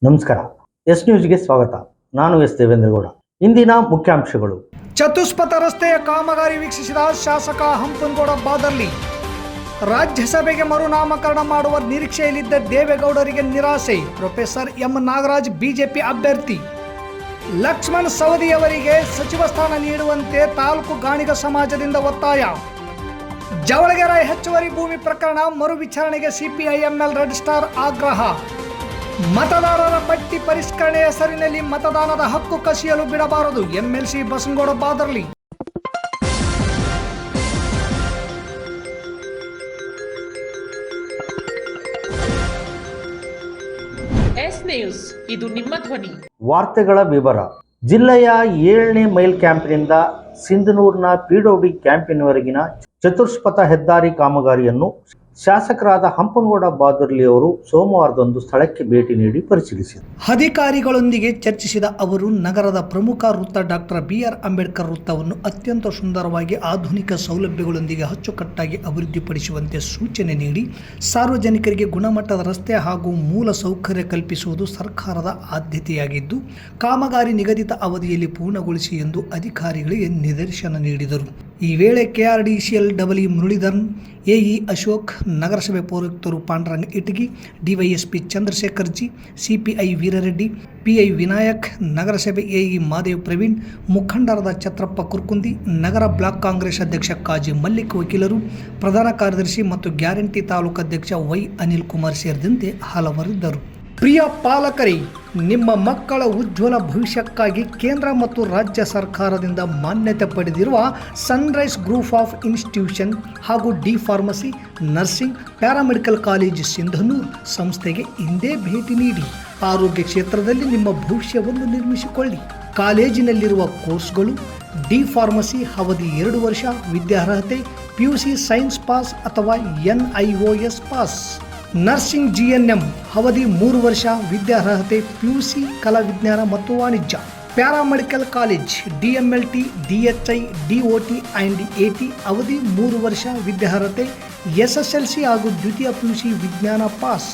ನಮಸ್ಕಾರ. ಎಸ್ ನ್ಯೂಸ್ಗೆ ಸ್ವಾಗತ. ನಾನು ಎಸ್ ದೇವೇಂದ್ರಗೌಡ. ಇಂದಿನ ಮುಖ್ಯಾಂಶಗಳು. ಚತುಷ್ಪಥ ರಸ್ತೆಯ ಕಾಮಗಾರಿ ವೀಕ್ಷಿಸಿದ ಶಾಸಕ ಹಂಪನಗೌಡ ಬಾದರ್ಲಿ. ರಾಜ್ಯಸಭೆಗೆ ಮರುನಾಮಕರಣ ಮಾಡುವ ನಿರೀಕ್ಷೆಯಲ್ಲಿದ್ದ ದೇವೇಗೌಡರಿಗೆ ನಿರಾಸೆ. ಪ್ರೊಫೆಸರ್ ಎಂ ನಾಗರಾಜ್ ಬಿಜೆಪಿ ಅಭ್ಯರ್ಥಿ. ಲಕ್ಷ್ಮಣ್ ಸವದಿಯವರಿಗೆ ಸಚಿವ ಸ್ಥಾನ ನೀಡುವಂತೆ ತಾಲೂಕು ಗಾಣಿಗ ಸಮಾಜದಿಂದ ಒತ್ತಾಯ. ಜವಳಗೆರೆ ಹೆಚ್ಚುವರಿ ಭೂಮಿ ಪ್ರಕರಣ ಮರು ವಿಚಾರಣೆಗೆ ಸಿಪಿಐಎಂಎಲ್ ರೆಡ್ ಸ್ಟಾರ್ ಆಗ್ರಹ. ಮತದಾರರ ಪಟ್ಟಿ ಪರಿಷ್ಕರಣೆ ಹೆಸರಿನಲ್ಲಿ ಮತದಾನದ ಹಕ್ಕು ಕಸಿಯಲು ಬಿಡಬಾರದು. MLC Basanagouda Badarli. S news, ಇದು ನಿಮ್ಮ ಧ್ವನಿ. ವಾರ್ತೆಗಳ ವಿವರ. ಜಿಲ್ಲೆಯ 7ನೇ ಮೈಲ್ ಕ್ಯಾಂಪಿನಿಂದ ಸಿಂಧನೂರಿನ ಪಿಡಬ್ಲ್ಯೂಡಿ ಕ್ಯಾಂಪಿನವರೆಗಿನ ಚತುಷ್ಪಥ ಹೆದ್ದಾರಿ ಕಾಮಗಾರಿಯನ್ನು ಶಾಸಕರಾದ ಹಂಪನಗೌಡ ಬಾದರ್ಲಿ ಅವರು ಸೋಮವಾರದಂದು ಸ್ಥಳಕ್ಕೆ ಭೇಟಿ ನೀಡಿ ಪರಿಶೀಲಿಸಿದರು. ಅಧಿಕಾರಿಗಳೊಂದಿಗೆ ಚರ್ಚಿಸಿದ ಅವರು ನಗರದ ಪ್ರಮುಖ ವೃತ್ತ ಡಾಕ್ಟರ್ BR ಅಂಬೇಡ್ಕರ್ ವೃತ್ತವನ್ನು ಅತ್ಯಂತ ಸುಂದರವಾಗಿ ಆಧುನಿಕ ಸೌಲಭ್ಯಗಳೊಂದಿಗೆ ಅಚ್ಚುಕಟ್ಟಾಗಿ ಅಭಿವೃದ್ಧಿಪಡಿಸುವಂತೆ ಸೂಚನೆ ನೀಡಿ ಸಾರ್ವಜನಿಕರಿಗೆ ಗುಣಮಟ್ಟದ ರಸ್ತೆ ಹಾಗೂ ಮೂಲ ಸೌಕರ್ಯ ಕಲ್ಪಿಸುವುದು ಸರ್ಕಾರದ ಆದ್ಯತೆಯಾಗಿದ್ದು ಕಾಮಗಾರಿ ನಿಗದಿತ ಅವಧಿಯಲ್ಲಿ ಪೂರ್ಣಗೊಳಿಸಿ ಎಂದು ಅಧಿಕಾರಿಗಳಿಗೆ ನಿರ್ದೇಶನ ನೀಡಿದರು. ಈ ವೇಳೆ KRDCL W Muralidharan, AE Ashok, ನಗರಸಭೆ ಪೌರಾಯುಕ್ತರು Panduranga Itagi, DYSP Chandrashekar G, CPI Veerareddy, PI Vinayak, ನಗರಸಭೆ AE ಮಾದೇವ್ ಪ್ರವೀಣ್, ಮುಖಂಡರಾದ ಛತ್ರಪ್ಪ ಕುರ್ಕುಂದಿ, ನಗರ ಬ್ಲಾಕ್ ಕಾಂಗ್ರೆಸ್ ಅಧ್ಯಕ್ಷ ಕಾಜಿ ಮಲ್ಲಿಕ್, ವಕೀಲರು, ಪ್ರಧಾನ ಕಾರ್ಯದರ್ಶಿ ಮತ್ತು ಗ್ಯಾರಂಟಿ ತಾಲೂಕು ಅಧ್ಯಕ್ಷ Y ಅನಿಲ್ ಕುಮಾರ್ ಸೇರಿದಂತೆ ಹಲವರಿದ್ದರು. ಪ್ರಿಯ ಪಾಲಕರೇ, ನಿಮ್ಮ ಮಕ್ಕಳ ಉಜ್ವಲ ಭವಿಷ್ಯಕ್ಕಾಗಿ ಕೇಂದ್ರ ಮತ್ತು ರಾಜ್ಯ ಸರ್ಕಾರದಿಂದ ಮಾನ್ಯತೆ ಪಡೆದಿರುವ ಸನ್ರೈಸ್ ಗ್ರೂಪ್ ಆಫ್ ಇನ್ಸ್ಟಿಟ್ಯೂಷನ್ ಹಾಗೂ D pharmacy, nursing, paramedical college Sindhanur ಸಂಸ್ಥೆಗೆ ಇಂದೇ ಭೇಟಿ ನೀಡಿ ಆರೋಗ್ಯ ಕ್ಷೇತ್ರದಲ್ಲಿ ನಿಮ್ಮ ಭವಿಷ್ಯವನ್ನು ನಿರ್ಮಿಸಿಕೊಳ್ಳಿ. ಕಾಲೇಜಿನಲ್ಲಿರುವ ಕೋರ್ಸ್ಗಳು: ಡಿ ಫಾರ್ಮಸಿ ಅವಧಿ 2 ವರ್ಷ, ವಿದ್ಯಾರ್ಹತೆ PUC ಸೈನ್ಸ್ ಪಾಸ್ ಅಥವಾ NIOS ಪಾಸ್. ನರ್ಸಿಂಗ್ GNM ಅವಧಿ 3 ವರ್ಷ, ವಿದ್ಯಾರ್ಹತೆ PUC ಕಲಾ ವಿಜ್ಞಾನ ಮತ್ತು ವಾಣಿಜ್ಯ. Paramedical college DMLT, DHI, DOT and AT ಅವಧಿ 3 ವರ್ಷ, ವಿದ್ಯಾರ್ಹತೆ SSLC ಹಾಗೂ ದ್ವಿತೀಯ PUC ವಿಜ್ಞಾನ ಪಾಸ್.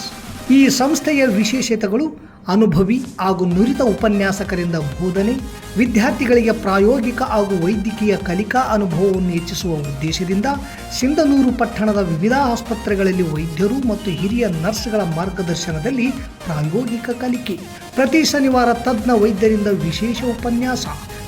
ಈ ಸಂಸ್ಥೆಯ ವಿಶೇಷತೆಗಳು: ಅನುಭವಿ ಹಾಗೂ ನುರಿತ ಉಪನ್ಯಾಸಕರಿಂದ ಬೋಧನೆ, ವಿದ್ಯಾರ್ಥಿಗಳಿಗೆ ಪ್ರಾಯೋಗಿಕ ಹಾಗೂ ವೈದ್ಯಕೀಯ ಕಲಿಕಾ ಅನುಭವವನ್ನು ಹೆಚ್ಚಿಸುವ ಉದ್ದೇಶದಿಂದ ಸಿಂಧನೂರು ಪಟ್ಟಣದ ವಿವಿಧ ಆಸ್ಪತ್ರೆಗಳಲ್ಲಿ ವೈದ್ಯರು ಮತ್ತು ಹಿರಿಯ ನರ್ಸ್ಗಳ ಮಾರ್ಗದರ್ಶನದಲ್ಲಿ ಪ್ರಾಯೋಗಿಕ ಕಲಿಕೆ. ಪ್ರತಿ ಶನಿವಾರ ತಜ್ಞ ವೈದ್ಯರಿಂದ ವಿಶೇಷ ಉಪನ್ಯಾಸ.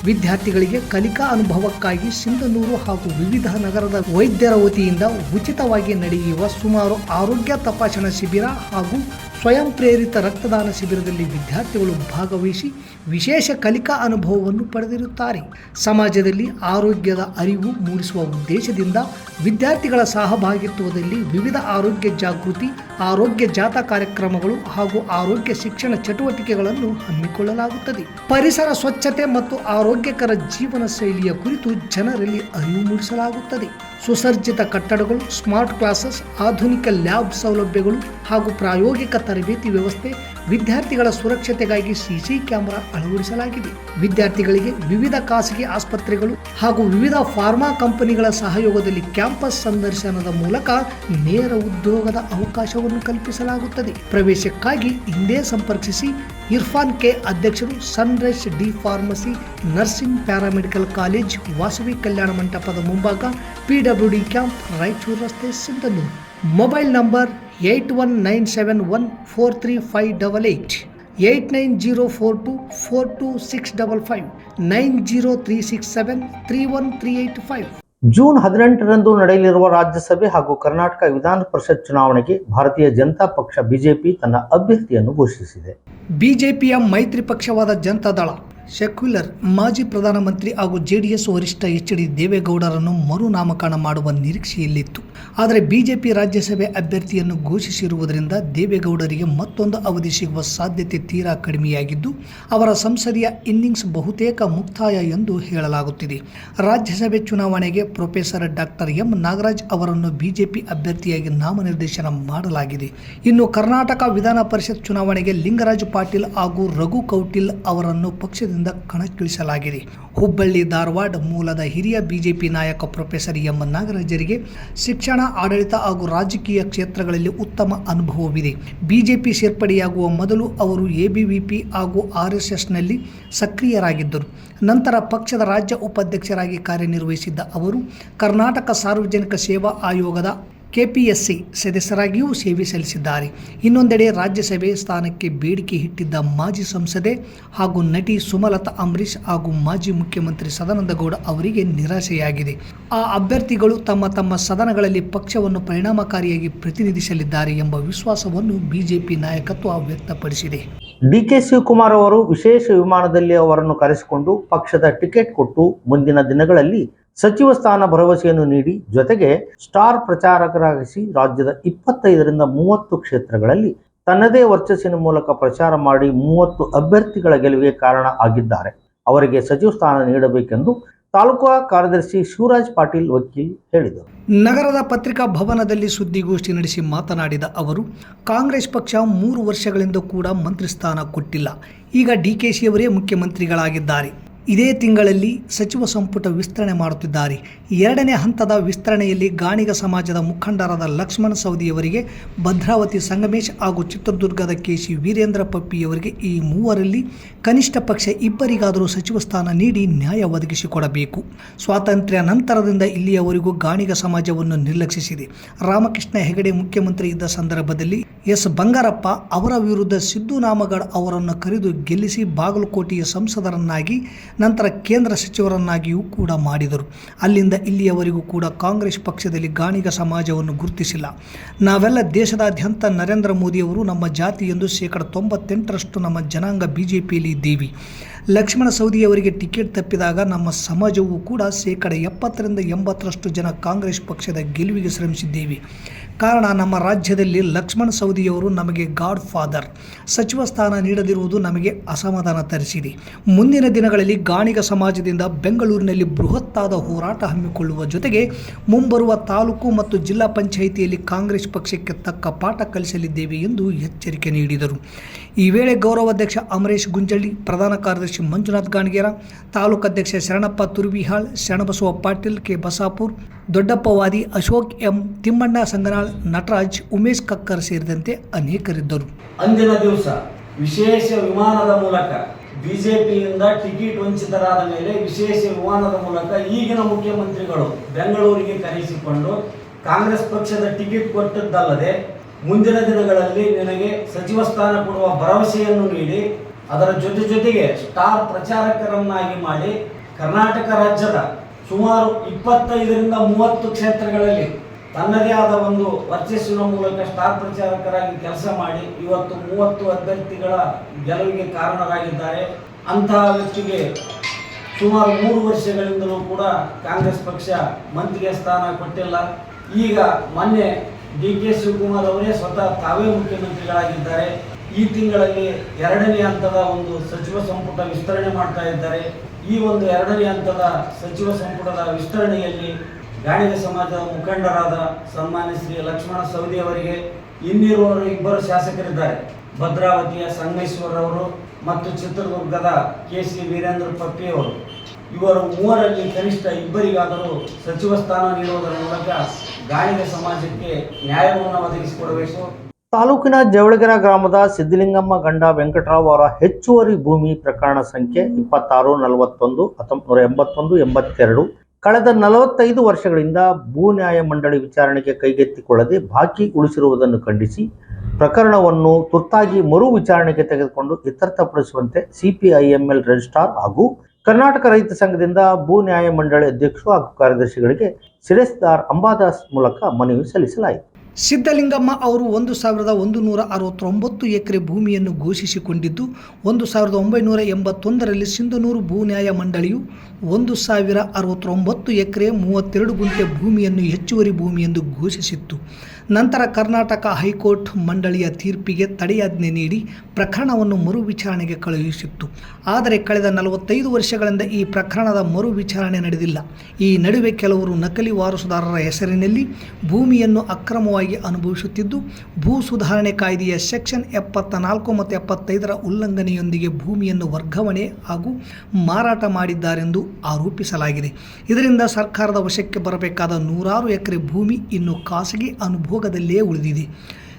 ವಿದ್ಯಾರ್ಥಿಗಳಿಗೆ ಕಲಿಕಾ ಅನುಭವಕ್ಕಾಗಿ ಸಿಂಧನೂರು ಹಾಗೂ ವಿವಿಧ ನಗರದ ವೈದ್ಯರ ವತಿಯಿಂದ ಉಚಿತವಾಗಿ ನಡೆಯುವ ಸುಮಾರು ಆರೋಗ್ಯ ತಪಾಸಣಾ ಶಿಬಿರ ಹಾಗೂ ಸ್ವಯಂ ಪ್ರೇರಿತ ರಕ್ತದಾನ ಶಿಬಿರದಲ್ಲಿ ವಿದ್ಯಾರ್ಥಿಗಳು ಭಾಗವಹಿಸಿ ವಿಶೇಷ ಕಲಿಕಾ ಅನುಭವವನ್ನು ಪಡೆದಿರುತ್ತಾರೆ. ಸಮಾಜದಲ್ಲಿ ಆರೋಗ್ಯದ ಅರಿವು ಮೂಡಿಸುವ ಉದ್ದೇಶದಿಂದ ವಿದ್ಯಾರ್ಥಿಗಳ ಸಹಭಾಗಿತ್ವದಲ್ಲಿ ವಿವಿಧ ಆರೋಗ್ಯ ಜಾಗೃತಿ, ಆರೋಗ್ಯ ಜಾಥಾ ಕಾರ್ಯಕ್ರಮಗಳು ಹಾಗೂ ಆರೋಗ್ಯ ಶಿಕ್ಷಣ ಚಟುವಟಿಕೆಗಳನ್ನು ಹಮ್ಮಿಕೊಳ್ಳಲಾಗುತ್ತದೆ. ಪರಿಸರ ಸ್ವಚ್ಛತೆ ಮತ್ತು ಆರೋಗ್ಯಕರ ಜೀವನ ಶೈಲಿಯ ಕುರಿತು ಜನರಲ್ಲಿ ಅರಿವು ಮೂಡಿಸಲಾಗುತ್ತದೆ. ಸುಸಜ್ಜಿತ ಕಟ್ಟಡಗಳು, ಸ್ಮಾರ್ಟ್ ಕ್ಲಾಸಸ್, ಆಧುನಿಕ ಲ್ಯಾಬ್ ಸೌಲಭ್ಯಗಳು ಹಾಗೂ ಪ್ರಾಯೋಗಿಕ ತರಬೇತಿ ವ್ಯವಸ್ಥೆ. ವಿದ್ಯಾರ್ಥಿಗಳ ಸುರಕ್ಷತೆಗಾಗಿ CC ಕ್ಯಾಮೆರಾ ಅಳವಡಿಸಲಾಗಿದೆ. ವಿದ್ಯಾರ್ಥಿಗಳಿಗೆ ವಿವಿಧ ಖಾಸಗಿ ಆಸ್ಪತ್ರೆಗಳು ಹಾಗೂ ವಿವಿಧ ಫಾರ್ಮಾ ಕಂಪನಿಗಳ ಸಹಯೋಗದಲ್ಲಿ ಕ್ಯಾಂಪಸ್ ಸಂದರ್ಶನದ ಮೂಲಕ ನೇರ ಉದ್ಯೋಗದ ಅವಕಾಶವನ್ನು ಕಲ್ಪಿಸಲಾಗುತ್ತದೆ. ಪ್ರವೇಶಕ್ಕಾಗಿ ಹಿಂದೆ ಸಂಪರ್ಕಿಸಿ. ಇರ್ಫಾನ್ K, ಅಧ್ಯಕ್ಷರು, sunrise D pharmacy, nursing, paramedical college, Vasavi Kalyana ಮಂಟಪದ ಮುಂಭಾಗ, PWD ಕ್ಯಾಂಪ್, ರಾಯಚೂರು ರಸ್ತೆ, ಸಿಂಧನೂರು. Mobile number 8197143588, 8904242655, 9036731385. ಜೂನ್ 18ರಂದು ನಡೆಯಲಿರುವ ರಾಜ್ಯಸಭೆ ಹಾಗೂ ಕರ್ನಾಟಕ ವಿಧಾನ ಪರಿಷತ್ ಚುನಾವಣೆಗೆ ಭಾರತೀಯ ಜನತಾ ಪಕ್ಷ ಬಿಜೆಪಿ ತನ್ನ ಅಭ್ಯರ್ಥಿಯನ್ನು ಘೋಷಿಸಿದೆ. ಬಿಜೆಪಿಯ ಮೈತ್ರಿ ಪಕ್ಷವಾದ ಜನತಾದಳ ಸೆಕ್ಯುಲರ್ ಮಾಜಿ ಪ್ರಧಾನಮಂತ್ರಿ ಹಾಗೂ JDS ವರಿಷ್ಠ HD ದೇವೇಗೌಡರನ್ನು ಮರುನಾಮಕರಣ ಮಾಡುವ ನಿರೀಕ್ಷೆಯಲ್ಲಿತ್ತು. ಆದರೆ ಬಿಜೆಪಿ ರಾಜ್ಯಸಭೆ ಅಭ್ಯರ್ಥಿಯನ್ನು ಘೋಷಿಸಿರುವುದರಿಂದ ದೇವೇಗೌಡರಿಗೆ ಮತ್ತೊಂದು ಅವಧಿ ಸಿಗುವ ಸಾಧ್ಯತೆ ತೀರಾ ಕಡಿಮೆಯಾಗಿದ್ದು ಅವರ ಸಂಸದೀಯ ಇನ್ನಿಂಗ್ಸ್ ಬಹುತೇಕ ಮುಕ್ತಾಯ ಎಂದು ಹೇಳಲಾಗುತ್ತಿದೆ. ರಾಜ್ಯಸಭೆ ಚುನಾವಣೆಗೆ ಪ್ರೊಫೆಸರ್ ಡಾಕ್ಟರ್ ಎಂ ನಾಗರಾಜ್ ಅವರನ್ನು ಬಿಜೆಪಿ ಅಭ್ಯರ್ಥಿಯಾಗಿ ನಾಮನಿರ್ದೇಶನ ಮಾಡಲಾಗಿದೆ. ಇನ್ನು ಕರ್ನಾಟಕ ವಿಧಾನ ಪರಿಷತ್ ಚುನಾವಣೆಗೆ ಲಿಂಗರಾಜ್ ಪಾಟೀಲ್ ಹಾಗೂ ರಘು ಕೌಟಿಲ್ ಅವರನ್ನು ಪಕ್ಷದಿಂದ ಕಣಕ್ಕಿಳಿಸಲಾಗಿದೆ. ಹುಬ್ಬಳ್ಳಿ ಧಾರವಾಡ ಮೂಲದ ಹಿರಿಯ ಬಿಜೆಪಿ ನಾಯಕ ಪ್ರೊಫೆಸರ್ ಎಂ ನಾಗರಾಜರಿಗೆ ಶಿಕ್ಷಣ ಶಿಕ್ಷಣ, ಆಡಳಿತ ಹಾಗೂ ರಾಜಕೀಯ ಕ್ಷೇತ್ರಗಳಲ್ಲಿ ಉತ್ತಮ ಅನುಭವವಿದೆ. ಬಿಜೆಪಿ ಸೇರ್ಪಡೆಯಾಗುವ ಮೊದಲು ಅವರು ಎಬಿವಿಪಿ ಹಾಗೂ ಆರ್ಎಸ್ಎಸ್ನಲ್ಲಿ ಸಕ್ರಿಯರಾಗಿದ್ದರು. ನಂತರ ಪಕ್ಷದ ರಾಜ್ಯ ಉಪಾಧ್ಯಕ್ಷರಾಗಿ ಕಾರ್ಯನಿರ್ವಹಿಸಿದ್ದ ಅವರು ಕರ್ನಾಟಕ ಸಾರ್ವಜನಿಕ ಸೇವಾ ಆಯೋಗದ ಕೆಪಿಎಸ್ಸಿ ಸದಸ್ಯರಾಗಿಯೂ ಸೇವೆ ಸಲ್ಲಿಸಿದ್ದಾರೆ. ಇನ್ನೊಂದೆಡೆ ರಾಜ್ಯಸಭೆ ಸ್ಥಾನಕ್ಕೆ ಬೇಡಿಕೆ ಇಟ್ಟಿದ್ದ ಮಾಜಿ ಸಂಸದೆ ಹಾಗೂ ನಟಿ ಸುಮಲತಾ ಅಂಬರೀಶ್ ಹಾಗೂ ಮಾಜಿ ಮುಖ್ಯಮಂತ್ರಿ ಸದಾನಂದ ಗೌಡ ಅವರಿಗೆ ನಿರಾಸೆಯಾಗಿದೆ. ಆ ಅಭ್ಯರ್ಥಿಗಳು ತಮ್ಮ ತಮ್ಮ ಸದನಗಳಲ್ಲಿ ಪಕ್ಷವನ್ನು ಪರಿಣಾಮಕಾರಿಯಾಗಿ ಪ್ರತಿನಿಧಿಸಲಿದ್ದಾರೆ ಎಂಬ ವಿಶ್ವಾಸವನ್ನು ಬಿಜೆಪಿ ನಾಯಕತ್ವ ವ್ಯಕ್ತಪಡಿಸಿದೆ. ಡಿಕೆ ಶಿವಕುಮಾರ್ ಅವರು ವಿಶೇಷ ವಿಮಾನದಲ್ಲಿ ಅವರನ್ನು ಕರೆಸಿಕೊಂಡು ಪಕ್ಷದ ಟಿಕೆಟ್ ಕೊಟ್ಟು ಮುಂದಿನ ದಿನಗಳಲ್ಲಿ ಸಚಿವ ಸ್ಥಾನ ಭರವಸೆಯನ್ನು ನೀಡಿ ಜೊತೆಗೆ ಸ್ಟಾರ್ ಪ್ರಚಾರಕರಾಗಿಸಿ ರಾಜ್ಯದ 25ರಿಂದ 30 ಕ್ಷೇತ್ರಗಳಲ್ಲಿ ತನ್ನದೇ ವರ್ಚಸ್ಸಿನ ಮೂಲಕ ಪ್ರಚಾರ ಮಾಡಿ 30 ಅಭ್ಯರ್ಥಿಗಳ ಗೆಲುವಿಗೆ ಕಾರಣ ಆಗಿದ್ದಾರೆ. ಅವರಿಗೆ ಸಚಿವ ಸ್ಥಾನ ನೀಡಬೇಕೆಂದು ತಾಲೂಕು ಕಾರ್ಯದರ್ಶಿ ಶಿವರಾಜ್ ಪಾಟೀಲ್ ವಕೀಲ್ ಹೇಳಿದರು. ನಗರದ ಪತ್ರಿಕಾ ಭವನದಲ್ಲಿ ಸುದ್ದಿಗೋಷ್ಠಿ ನಡೆಸಿ ಮಾತನಾಡಿದ ಅವರು, ಕಾಂಗ್ರೆಸ್ ಪಕ್ಷ 3 ವರ್ಷಗಳಿಂದ ಕೂಡ ಮಂತ್ರಿ ಸ್ಥಾನ ಕೊಟ್ಟಿಲ್ಲ. ಈಗ ಡಿಕೆಶಿ ಅವರೇ ಮುಖ್ಯಮಂತ್ರಿಗಳಾಗಿದ್ದಾರೆ. ಇದೇ ತಿಂಗಳಲ್ಲಿ ಸಚಿವ ಸಂಪುಟ ವಿಸ್ತರಣೆ ಮಾಡುತ್ತಿದ್ದಾರೆ. 2ನೇ ಹಂತದ ವಿಸ್ತರಣೆಯಲ್ಲಿ ಗಾಣಿಗ ಸಮಾಜದ ಮುಖಂಡರಾದ ಲಕ್ಷ್ಮಣ ಸವದಿಯವರಿಗೆ, ಭದ್ರಾವತಿ ಸಂಗಮೇಶ್ ಹಾಗೂ ಚಿತ್ರದುರ್ಗದ ಕೆಸಿ ವೀರೇಂದ್ರ ಪಪ್ಪಿಯವರಿಗೆ ಈ ಮೂವರಲ್ಲಿ ಕನಿಷ್ಠ ಪಕ್ಷ ಇಬ್ಬರಿಗಾದರೂ ಸಚಿವ ಸ್ಥಾನ ನೀಡಿ ನ್ಯಾಯ ಒದಗಿಸಿಕೊಡಬೇಕು. ಸ್ವಾತಂತ್ರ್ಯ ನಂತರದಿಂದ ಇಲ್ಲಿಯವರೆಗೂ ಗಾಣಿಗ ಸಮಾಜವನ್ನು ನಿರ್ಲಕ್ಷಿಸಿದೆ. ರಾಮಕೃಷ್ಣ ಹೆಗಡೆ ಮುಖ್ಯಮಂತ್ರಿ ಇದ್ದ ಸಂದರ್ಭದಲ್ಲಿ ಎಸ್ ಬಂಗಾರಪ್ಪ ಅವರ ವಿರುದ್ಧ ಸಿದ್ದು ನಾಮಗಢ ಅವರನ್ನು ಕರೆದು ಗೆಲ್ಲಿಸಿ ಬಾಗಲಕೋಟೆಯ ಸಂಸದರನ್ನಾಗಿ ನಂತರ ಕೇಂದ್ರ ಸಚಿವರನ್ನಾಗಿಯೂ ಕೂಡ ಮಾಡಿದರು. ಅಲ್ಲಿಂದ ಇಲ್ಲಿಯವರೆಗೂ ಕೂಡ ಕಾಂಗ್ರೆಸ್ ಪಕ್ಷದಲ್ಲಿ ಗಾಣಿಗ ಸಮಾಜವನ್ನು ಗುರುತಿಸಿಲ್ಲ. ನಾವೆಲ್ಲ ದೇಶದಾದ್ಯಂತ ನರೇಂದ್ರ ಮೋದಿಯವರು ನಮ್ಮ ಜಾತಿ ಎಂದು 98% ನಮ್ಮ ಜನಾಂಗ ಬಿಜೆಪಿಯಲ್ಲಿ ಇದ್ದೀವಿ. ಲಕ್ಷ್ಮಣ ಸವದಿಯವರಿಗೆ ಟಿಕೆಟ್ ತಪ್ಪಿದಾಗ ನಮ್ಮ ಸಮಾಜವೂ ಕೂಡ 70ರಿಂದ 80% ಜನ ಕಾಂಗ್ರೆಸ್ ಪಕ್ಷದ ಗೆಲುವಿಗೆ ಶ್ರಮಿಸಿದ್ದೇವೆ. ಕಾರಣ ನಮ್ಮ ರಾಜ್ಯದಲ್ಲಿ ಲಕ್ಷ್ಮಣ ಸವದಿಯವರು ನಮಗೆ ಗಾಡ್ ಫಾದರ್. ಸಚಿವ ಸ್ಥಾನ ನೀಡದಿರುವುದು ನಮಗೆ ಅಸಮಾಧಾನ ತರಿಸಿದೆ. ಮುಂದಿನ ದಿನಗಳಲ್ಲಿ ಗಾಣಿಗ ಸಮಾಜದಿಂದ ಬೆಂಗಳೂರಿನಲ್ಲಿ ಬೃಹತ್ತಾದ ಹೋರಾಟ ಹಮ್ಮಿಕೊಳ್ಳುವ ಜೊತೆಗೆ ಮುಂಬರುವ ತಾಲೂಕು ಮತ್ತು ಜಿಲ್ಲಾ ಪಂಚಾಯಿತಿಯಲ್ಲಿ ಕಾಂಗ್ರೆಸ್ ಪಕ್ಷಕ್ಕೆ ತಕ್ಕ ಪಾಠ ಕಲಿಸಲಿದ್ದೇವೆ ಎಂದು ಎಚ್ಚರಿಕೆ ನೀಡಿದರು. ಈ ವೇಳೆ ಗೌರವಾಧ್ಯಕ್ಷ ಅಮರೇಶ್ ಗುಂಜಳ್ಳಿ, ಪ್ರಧಾನ ಕಾರ್ಯದರ್ಶಿ ಮಂಜುನಾಥ್ ಗಾಣಗೇರ, ತಾಲೂಕು ಅಧ್ಯಕ್ಷ ಶರಣಪ್ಪ ತುರ್ವಿಹಾಳ್, ಶರಣಬಸವ ಪಾಟೀಲ್, ಕೆ ಬಸಾಪುರ್, ದೊಡ್ಡಪ್ಪ ವಾದಿ, ಅಶೋಕ್ ಎಂ, ತಿಮ್ಮಣ್ಣ ಸಂಗನಾಳ್, ನಟರಾಜ್, ಉಮೇಶ್ ಕಕ್ಕರ್ ಸೇರಿದಂತೆ ಅನೇಕರಿದ್ದರು. ಅಂದಿನ ದಿವಸ ವಿಶೇಷ ವಿಮಾನದ ಮೂಲಕ ಬಿಜೆಪಿಯಿಂದ ಟಿಕೆಟ್ ವಂಚಿತರಾದ ಮೇಲೆ ವಿಶೇಷ ವಿಮಾನದ ಮೂಲಕ ಈಗಿನ ಮುಖ್ಯಮಂತ್ರಿಗಳು ಬೆಂಗಳೂರಿಗೆ ಕರೆಸಿಕೊಂಡು ಕಾಂಗ್ರೆಸ್ ಪಕ್ಷದ ಟಿಕೆಟ್ ಕೊಟ್ಟದ್ದಲ್ಲದೆ ಮುಂದಿನ ದಿನಗಳಲ್ಲಿ ನಿನಗೆ ಸಚಿವ ಸ್ಥಾನ ಕೊಡುವ ಭರವಸೆಯನ್ನು ನೀಡಿ ಅದರ ಜೊತೆಗೆ ಸ್ಟಾರ್ ಪ್ರಚಾರಕರನ್ನಾಗಿ ಮಾಡಿ ಕರ್ನಾಟಕ ರಾಜ್ಯದ ಸುಮಾರು 25ರಿಂದ 30 ಕ್ಷೇತ್ರಗಳಲ್ಲಿ ತನ್ನದೇ ಆದ ಒಂದು ವರ್ಚಸ್ಸಿನ ಮೂಲಕ ಸ್ಟಾರ್ ಪ್ರಚಾರಕರಾಗಿ ಕೆಲಸ ಮಾಡಿ ಇವತ್ತು 30 ಅಭ್ಯರ್ಥಿಗಳ ಗೆಲುವಿಗೆ ಕಾರಣರಾಗಿದ್ದಾರೆ. ಅಂತಹ ವ್ಯಕ್ತಿಗೆ ಸುಮಾರು 3 ವರ್ಷಗಳಿಂದಲೂ ಕೂಡ ಕಾಂಗ್ರೆಸ್ ಪಕ್ಷ ಮಂತ್ರಿಯ ಸ್ಥಾನ ಕೊಟ್ಟಿಲ್ಲ. ಈಗ ಮೊನ್ನೆ ಡಿಕೆ ಶಿವಕುಮಾರ್ ಅವರೇ ಸ್ವತಃ ತಾವೇ ಮುಖ್ಯಮಂತ್ರಿಗಳಾಗಿದ್ದಾರೆ. ಈ ತಿಂಗಳಲ್ಲಿ 2ನೇ ಹಂತದ ಒಂದು ಸಚಿವ ಸಂಪುಟ ವಿಸ್ತರಣೆ ಮಾಡ್ತಾ ಇದ್ದಾರೆ. ಈ ಒಂದು 2ನೇ ಹಂತದ ಸಚಿವ ಸಂಪುಟದ ವಿಸ್ತರಣೆಯಲ್ಲಿ ಗಾಣಿಗ ಸಮಾಜದ ಮುಖಂಡರಾದ ಸನ್ಮಾನ್ಯ ಶ್ರೀ ಲಕ್ಷ್ಮಣ ಸವದಿ ಅವರಿಗೆ ಇನ್ನಿರುವ 2 ಶಾಸಕರಿದ್ದಾರೆ. ಭದ್ರಾವತಿಯ ಸಂಗಮೇಶ್ವರ್ ಅವರು ಮತ್ತು ಚಿತ್ರದುರ್ಗದ ಕೆಸಿ ವೀರೇಂದ್ರ ಪಪ್ಪಿ ಅವರು. ಇವರು ಮೂವರಲ್ಲಿ ಕನಿಷ್ಠ ಇಬ್ಬರಿಗಾದರೂ ಸಚಿವ ಸ್ಥಾನ ನೀಡುವುದರ ಮೂಲಕ ಗಾಣಿಗ ಸಮಾಜಕ್ಕೆ ನ್ಯಾಯವನ್ನು ಒದಗಿಸಿಕೊಡಬೇಕು. ತಾಲೂಕಿನ ಜವಳಗೆರೆ ಗ್ರಾಮದ ಸಿದ್ದಲಿಂಗಮ್ಮ ಗಂಡ ವೆಂಕಟರಾವ್ ಅವರ ಹೆಚ್ಚುವರಿ ಭೂಮಿ ಪ್ರಕರಣ ಸಂಖ್ಯೆ 2641 1981 82 ಕಳೆದ 45 ವರ್ಷಗಳಿಂದ ಭೂ ನ್ಯಾಯ ಮಂಡಳಿ ವಿಚಾರಣೆಗೆ ಕೈಗೆತ್ತಿಕೊಳ್ಳದೆ ಬಾಕಿ ಉಳಿಸಿರುವುದನ್ನು ಖಂಡಿಸಿ ಪ್ರಕರಣವನ್ನು ತುರ್ತಾಗಿ ಮರು ವಿಚಾರಣೆಗೆ ತೆಗೆದುಕೊಂಡು ಇತ್ಯರ್ಥಪಡಿಸುವಂತೆ ಸಿಪಿಐಎಂಎಲ್ ರಿಜಿಸ್ಟ್ರಾರ್ ಹಾಗೂ ಕರ್ನಾಟಕ ರೈತ ಸಂಘದಿಂದ ಭೂ ನ್ಯಾಯ ಮಂಡಳಿ ಅಧ್ಯಕ್ಷರು ಹಾಗೂ ಕಾರ್ಯದರ್ಶಿಗಳಿಗೆ ಶಿರಸ್ದಾರ್ ಅಂಬಾದಾಸ್ ಮೂಲಕ ಮನವಿ ಸಲ್ಲಿಸಲಾಯಿತು. ಸಿದ್ದಲಿಂಗಮ್ಮ ಅವರು 1169 ಎಕರೆ ಭೂಮಿಯನ್ನು ಘೋಷಿಸಿಕೊಂಡಿದ್ದು 1981ರಲ್ಲಿ ಸಿಂಧನೂರು ಭೂ ನ್ಯಾಯ ಮಂಡಳಿಯು 1069 ಎಕರೆ 32 ಗುಂಟೆ ಭೂಮಿಯನ್ನು ಹೆಚ್ಚುವರಿ ಭೂಮಿ ಎಂದು ಘೋಷಿಸಿತ್ತು. ನಂತರ ಕರ್ನಾಟಕ ಹೈಕೋರ್ಟ್ ಮಂಡಳಿಯ ತೀರ್ಪಿಗೆ ತಡೆಯಾಜ್ಞೆ ನೀಡಿ ಪ್ರಕರಣವನ್ನು ಮರು ವಿಚಾರಣೆಗೆ ಕಳುಹಿಸಿತ್ತು. ಆದರೆ ಕಳೆದ 45 ವರ್ಷಗಳಿಂದ ಈ ಪ್ರಕರಣದ ಮರು ವಿಚಾರಣೆ ನಡೆದಿಲ್ಲ. ಈ ನಡುವೆ ಕೆಲವರು ನಕಲಿ ವಾರಸುದಾರರ ಹೆಸರಿನಲ್ಲಿ ಭೂಮಿಯನ್ನು ಅಕ್ರಮವಾಗಿ ಅನುಭವಿಸುತ್ತಿದ್ದು, ಭೂ ಸುಧಾರಣೆ ಕಾಯ್ದೆಯ ಸೆಕ್ಷನ್ 74 ಮತ್ತು 75ರ ಉಲ್ಲಂಘನೆಯೊಂದಿಗೆ ಭೂಮಿಯನ್ನು ವರ್ಗಾವಣೆ ಹಾಗೂ ಮಾರಾಟ ಮಾಡಿದ್ದಾರೆಂದು ಆರೋಪಿಸಲಾಗಿದೆ. ಇದರಿಂದ ಸರ್ಕಾರದ ವಶಕ್ಕೆ ಬರಬೇಕಾದ 100 ಎಕರೆ ಭೂಮಿ ಇನ್ನು ಖಾಸಗಿ ಅನುಭೋಗದಲ್ಲೇ ಉಳಿದಿದೆ.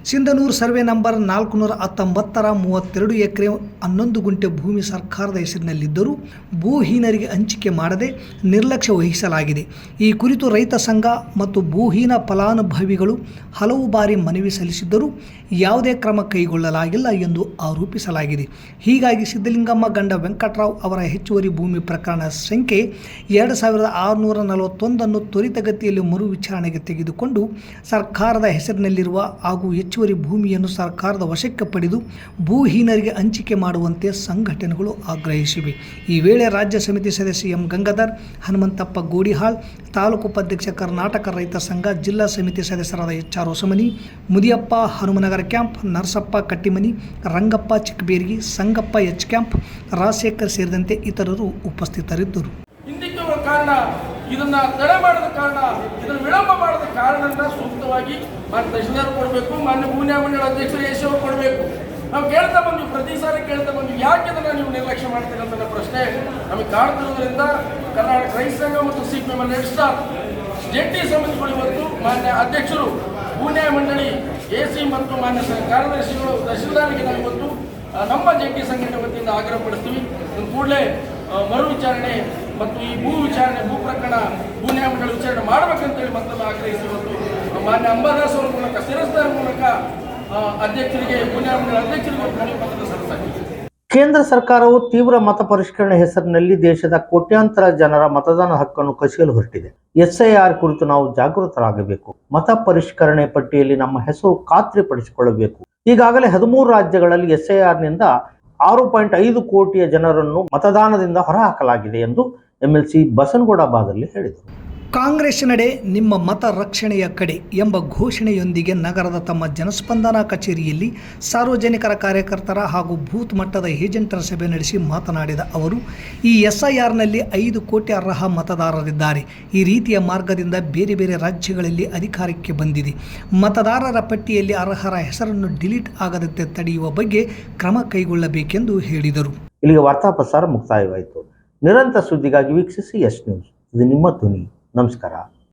ಸಿಂಧನೂರು ಸರ್ವೆ ನಂಬರ್ 419ರ 32 ಎಕರೆ 11 ಗುಂಟೆ ಭೂಮಿ ಸರ್ಕಾರದ ಹೆಸರಿನಲ್ಲಿದ್ದರೂ ಭೂಹೀನರಿಗೆ ಹಂಚಿಕೆ ಮಾಡದೆ ನಿರ್ಲಕ್ಷ್ಯ ವಹಿಸಲಾಗಿದೆ. ಈ ಕುರಿತು ರೈತ ಸಂಘ ಮತ್ತು ಭೂಹೀನ ಫಲಾನುಭವಿಗಳು ಹಲವು ಬಾರಿ ಮನವಿ ಸಲ್ಲಿಸಿದ್ದರೂ ಯಾವುದೇ ಕ್ರಮ ಕೈಗೊಳ್ಳಲಾಗಿಲ್ಲ ಎಂದು ಆರೋಪಿಸಲಾಗಿದೆ. ಹೀಗಾಗಿ ಸಿದ್ದಲಿಂಗಮ್ಮ ಗಂಡ ವೆಂಕಟರಾವ್ ಅವರ ಹೆಚ್ಚುವರಿ ಭೂಮಿ ಪ್ರಕರಣ ಸಂಖ್ಯೆ 2641 ತ್ವರಿತಗತಿಯಲ್ಲಿ ಮರು ವಿಚಾರಣೆಗೆ ತೆಗೆದುಕೊಂಡು ಸರ್ಕಾರದ ಹೆಸರಿನಲ್ಲಿರುವ ಹಾಗೂ ಹೆಚ್ಚುವರಿ ಭೂಮಿಯನ್ನು ಸರ್ಕಾರದ ವಶಕ್ಕೆ ಪಡೆದು ಭೂಹೀನರಿಗೆ ಹಂಚಿಕೆ ಮಾಡುವಂತೆ ಸಂಘಟನೆಗಳು ಆಗ್ರಹಿಸಿವೆ. ಈ ವೇಳೆ ರಾಜ್ಯ ಸಮಿತಿ ಸದಸ್ಯ ಎಂ ಗಂಗಾಧರ್, ಹನುಮಂತಪ್ಪ ಗೋಡಿಹಾಳ್, ತಾಲೂಕು ಉಪಾಧ್ಯಕ್ಷ ಕರ್ನಾಟಕ ರೈತ ಸಂಘ, ಜಿಲ್ಲಾ ಸಮಿತಿ ಸದಸ್ಯರಾದ HR Hosamani, Mudiyappa Hanumanagara camp, Narasappa Kattimani, Rangappa Chikkaberige, Sangappa H camp, Rajashekar ಸೇರಿದಂತೆ ಇತರರು ಉಪಸ್ಥಿತರಿದ್ದರು. ಹಿಂದಿಕ್ಕುವ ಕಾರಣ, ಇದನ್ನ ತಡೆ ಮಾಡದ ಕಾರಣ, ಇದನ್ನು ವಿಳಂಬ ಮಾಡದ ಕಾರಣನ ಸೂಕ್ತವಾಗಿ ಮಾನ್ಯ ತಹಶೀಲ್ದಾರ್ ಕೊಡಬೇಕು, ಮಾನ್ಯ ಭೂನ್ಯಾಯ ಮಂಡಳಿ ಅಧ್ಯಕ್ಷರು ಯಶ್ ಅವರು ಕೊಡಬೇಕು. ನಾವು ಕೇಳ್ತಾ ಬಂದ್ವಿ, ಪ್ರತಿ ಸಾರಿ ಕೇಳ್ತಾ ಬಂದ್ವಿ, ಯಾಕೆ ಇದನ್ನ ನೀವು ನಿರ್ಲಕ್ಷ್ಯ ಮಾಡ್ತೀರಿ ಅಂತ ಪ್ರಶ್ನೆ ನಮಗೆ ಕಾಡ್ತಿರೋದ್ರಿಂದ ಕರ್ನಾಟಕ ರೈತ ಸಂಘ ಮತ್ತು CPM ನಡೆಸ್ತಾ ಜಂಟಿ ಸಮಿತಿಗಳು ಇವತ್ತು ಮಾನ್ಯ ಅಧ್ಯಕ್ಷರು, ಭೂನ್ಯಾಯ ಮಂಡಳಿ AC ಮತ್ತು ಮಾನ್ಯ ಕಾರ್ಯದರ್ಶಿಗಳು, ತಹಶೀಲ್ದಾರ್ಗೆ ನಾವು ಇವತ್ತು ನಮ್ಮ ಜಂಟಿ ಸಂಘಟನೆ ವತಿಯಿಂದ ಆಗ್ರಹಪಡಿಸ್ತೀವಿ. ಕೂಡಲೇ ಮರು ವಿಚಾರಣೆ ಮತ್ತು ಈ ಭೂ ವಿಚಾರಣೆ, ಭೂ ಪ್ರಕರಣ, ಭೂನ್ಯಾಯ ಮಂಡಳಿ ವಿಚಾರಣೆ ಮಾಡಬೇಕಂತೇಳಿ ಮತ್ತೊಮ್ಮೆ ಆಗ್ರಹಿಸಿ ಇವತ್ತು ಮಾನ್ಯ ಅಂಬಾದಾಸ್ ಅವರ ಮೂಲಕ, ಶಿರಸ್ತಾರ ಮೂಲಕ ಅಧ್ಯಕ್ಷರಿಗೆ, ಭೂನ್ಯಾಯ ಮಂಡಳಿ ಅಧ್ಯಕ್ಷರಿಗೆ ಮನವಿ ಪತ್ರ ಸಲ್ಲಿಸಲಾಗಿದೆ. ಕೇಂದ್ರ ಸರ್ಕಾರವು ತೀವ್ರ ಮತ ಪರಿಷ್ಕರಣೆ ಹೆಸರಿನಲ್ಲಿ ದೇಶದ ಕೋಟ್ಯಾಂತರ ಜನರ ಮತದಾನ ಹಕ್ಕನ್ನು ಕಸಿಯಲು ಹೊರಟಿದೆ. SIR ಕುರಿತು ನಾವು ಜಾಗೃತರಾಗಬೇಕು. ಮತ ಪರಿಷ್ಕರಣೆ ಪಟ್ಟಿಯಲ್ಲಿ ನಮ್ಮ ಹೆಸರು ಖಾತ್ರಿಪಡಿಸಿಕೊಳ್ಳಬೇಕು. ಈಗಾಗಲೇ 13 ರಾಜ್ಯಗಳಲ್ಲಿ SIRನಿಂದ 6.5 ಕೋಟಿಯ ಜನರನ್ನು ಮತದಾನದಿಂದ ಹೊರಹಾಕಲಾಗಿದೆ ಎಂದು MLC ಬಸನಗೌಡ ಬಾದಲ್ಲಿ ಹೇಳಿದರು. ಕಾಂಗ್ರೆಸ್ ನಡೆ ನಿಮ್ಮ ಮತ ರಕ್ಷಣೆಯ ಕಡೆ ಎಂಬ ಘೋಷಣೆಯೊಂದಿಗೆ ನಗರದ ತಮ್ಮ ಜನಸ್ಪಂದನ ಕಚೇರಿಯಲ್ಲಿ ಸಾರ್ವಜನಿಕರ ಕಾರ್ಯಕರ್ತರ ಹಾಗೂ ಬೂತ್ ಮಟ್ಟದ ಏಜೆಂಟರ ಸಭೆ ನಡೆಸಿ ಮಾತನಾಡಿದ ಅವರು, ಈ SIRನಲ್ಲಿ 5 ಕೋಟಿ ಅರ್ಹ ಮತದಾರರಿದ್ದಾರೆ. ಈ ರೀತಿಯ ಮಾರ್ಗದಿಂದ ಬೇರೆ ಬೇರೆ ರಾಜ್ಯಗಳಲ್ಲಿ ಅಧಿಕಾರಕ್ಕೆ ಬಂದಿದೆ. ಮತದಾರರ ಪಟ್ಟಿಯಲ್ಲಿ ಅರ್ಹರ ಹೆಸರನ್ನು ಡಿಲೀಟ್ ಆಗದಂತೆ ತಡೆಯುವ ಬಗ್ಗೆ ಕ್ರಮ ಕೈಗೊಳ್ಳಬೇಕೆಂದು ಹೇಳಿದರು. ಇಲ್ಲಿಗೆ ವಾರ್ತಾ ಪ್ರಸಾರ ಮುಕ್ತಾಯವಾಯಿತು. ನಿರಂತರ ಸುದ್ದಿಗಾಗಿ ವೀಕ್ಷಿಸಿ ಎಸ್ ನ್ಯೂಸ್. ಇದು ನಿಮ್ಮ ಧ್ವನಿ. ನಮಸ್ಕಾರ.